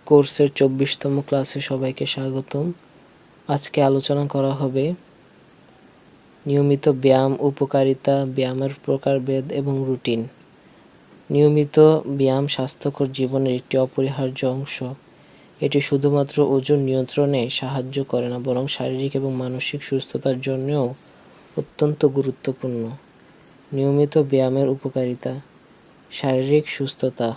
কোর্সের 24তম ক্লাসে সবাইকে স্বাগতম। আজকে আলোচনা করা হবে নিয়মিত ব্যায়াম, উপকারিতা, ব্যায়ামের প্রকারভেদ এবং রুটিন। নিয়মিত ব্যায়াম স্বাস্থ্যকর জীবনের একটি অপরিহার্য অংশ। এটি শুধুমাত্র ওজন নিয়ন্ত্রণে সাহায্য করে না, বরং শারীরিক এবং মানসিক সুস্থতার জন্যও অত্যন্ত গুরুত্বপূর্ণ। নিয়মিত ব্যায়ামের উপকারিতা: শারীরিক সুস্থতা,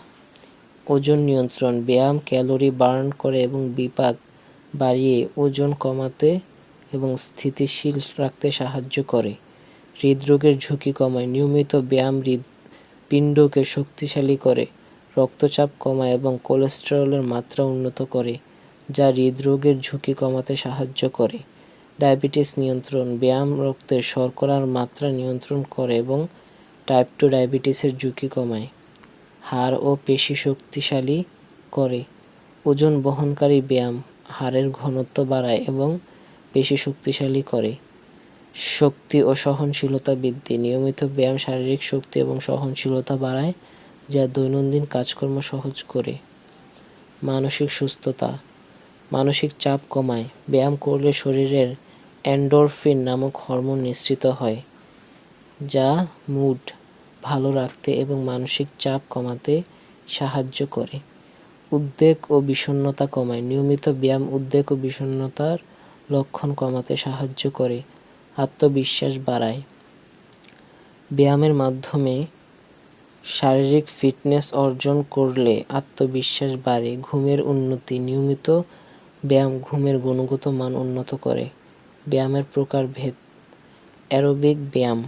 ওজন নিয়ন্ত্রণ। ব্যায়াম ক্যালোরি বার্ন করে এবং বিপাক বাড়িয়ে ওজন কমাতে এবং স্থিতিশীল রাখতে সাহায্য করে। হৃদরোগের ঝুঁকি কমায়। নিয়মিত ব্যায়াম হৃৎপিণ্ডকে শক্তিশালী করে, রক্তচাপ কমায় এবং কোলেস্টেরলের মাত্রা উন্নত করে, যা হৃদরোগের ঝুঁকি কমাতে সাহায্য করে। ডায়াবেটিস নিয়ন্ত্রণ: ব্যায়াম রক্তের শর্করার মাত্রা নিয়ন্ত্রণ করে এবং টাইপ 2 ডায়াবেটিসের ঝুঁকি কমায়। হাড় ও পেশি শক্তিশালী করে। ওজন বহনকারী ব্যায়াম হাড়ের ঘনত্ব বাড়ায় এবং পেশি শক্তিশালী করে। শক্তি ও সহনশীলতা বৃদ্ধি: নিয়মিত ব্যায়াম শারীরিক শক্তি এবং সহনশীলতা বাড়ায়, যা দৈনন্দিন কাজকর্ম সহজ করে। মানসিক সুস্থতা: মানসিক চাপ কমায়। ব্যায়াম করলে শরীরের এন্ডোরফিন নামক হরমোন নিঃসৃত হয়, যা মুড ভালো রাখতে এবং মানসিক চাপ কমাতে সাহায্য করে। উদ্বেগ ও বিষণ্ণতা কমায়। নিয়মিত ব্যায়াম উদ্বেগ ও বিষণ্ণতার লক্ষণ কমাতে সাহায্য করে। আত্মবিশ্বাস বাড়ায়। ব্যায়ামের মাধ্যমে শারীরিক ফিটনেস অর্জন করলে আত্মবিশ্বাস বাড়ে। ঘুমের উন্নতি: নিয়মিত ব্যায়াম ঘুমের গুণগত মান উন্নত করে। ব্যায়ামের প্রকারভেদ: অ্যারোবিক ব্যায়াম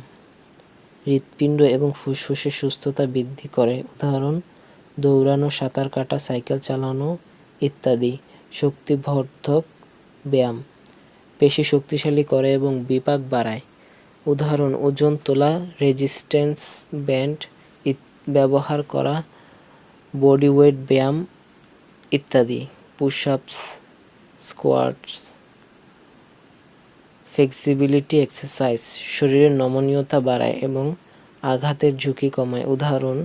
হৃৎপিণ্ড এবং ফুসফুসের সুস্থতা বৃদ্ধি করে। উদাহরণ: দৌড়ানো, সাঁতার কাটা, সাইকেল চালানো ইত্যাদি। শক্তিবর্ধক ব্যায়াম পেশি শক্তিশালী করে এবং বিপাক বাড়ায়। উদাহরণ: ওজন তোলা, রেজিস্ট্যান্স ব্যান্ড ব্যবহার করা, বডিওয়েট ব্যায়াম ইত্যাদি। পুশ আপস, স্কোয়াটস, ফ্লেক্সিবিলিটি এক্সারসাইজ শরীরের নমনীয়তা বাড়ায় এবং আঘাতের ঝুঁকি কমায়। উদাহরণ: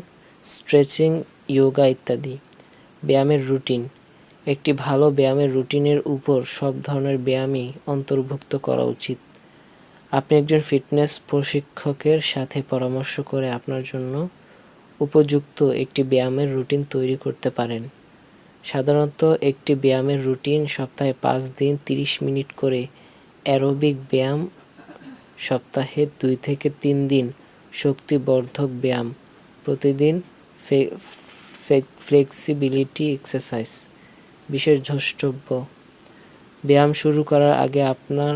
স্ট্রেচিং, যোগা ইত্যাদি। ব্যায়ামের রুটিন: একটি ভালো ব্যায়ামের রুটিনের উপর সব ধরনের ব্যায়ামই অন্তর্ভুক্ত করা উচিত। আপনি একজন ফিটনেস প্রশিক্ষকের সাথে পরামর্শ করে আপনার জন্য উপযুক্ত একটি ব্যায়ামের রুটিন তৈরি করতে পারেন। সাধারণত একটি ব্যায়ামের রুটিন: সপ্তাহে 5 দিন 30 মিনিট করে অ্যারোবিক ব্যায়াম, সপ্তাহে 2 থেকে 3 দিন শক্তিবর্ধক ব্যায়াম, প্রতিদিন ফ্লেক্সিবিলিটি এক্সারসাইজ। বিশেষ দ্রষ্টব্য: ব্যায়াম শুরু করার আগে আপনার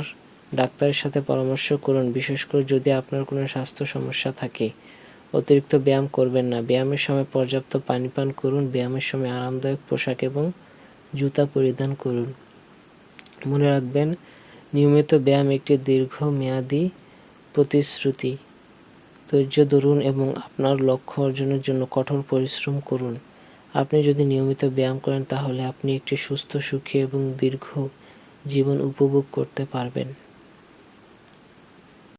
ডাক্তারের সাথে পরামর্শ করুন, বিশেষ করে যদি আপনার কোনো স্বাস্থ্য সমস্যা থাকে। অতিরিক্ত ব্যায়াম করবেন না। ব্যায়ামের সময় পর্যাপ্ত পানি পান করুন। ব্যায়ামের সময় আরামদায়ক পোশাক এবং জুতা পরিধান করুন। মনে রাখবেন, নিয়মিত ব্যায়াম একটি দীর্ঘমেয়াদী প্রতিশ্রুতি। ধৈর্য ধরুন এবং আপনার লক্ষ্য অর্জনের জন্য কঠোর পরিশ্রম করুন। আপনি যদি নিয়মিত ব্যায়াম করেন, তাহলে আপনি একটি সুস্থ, সুখী এবং দীর্ঘ জীবন উপভোগ করতে পারবেন।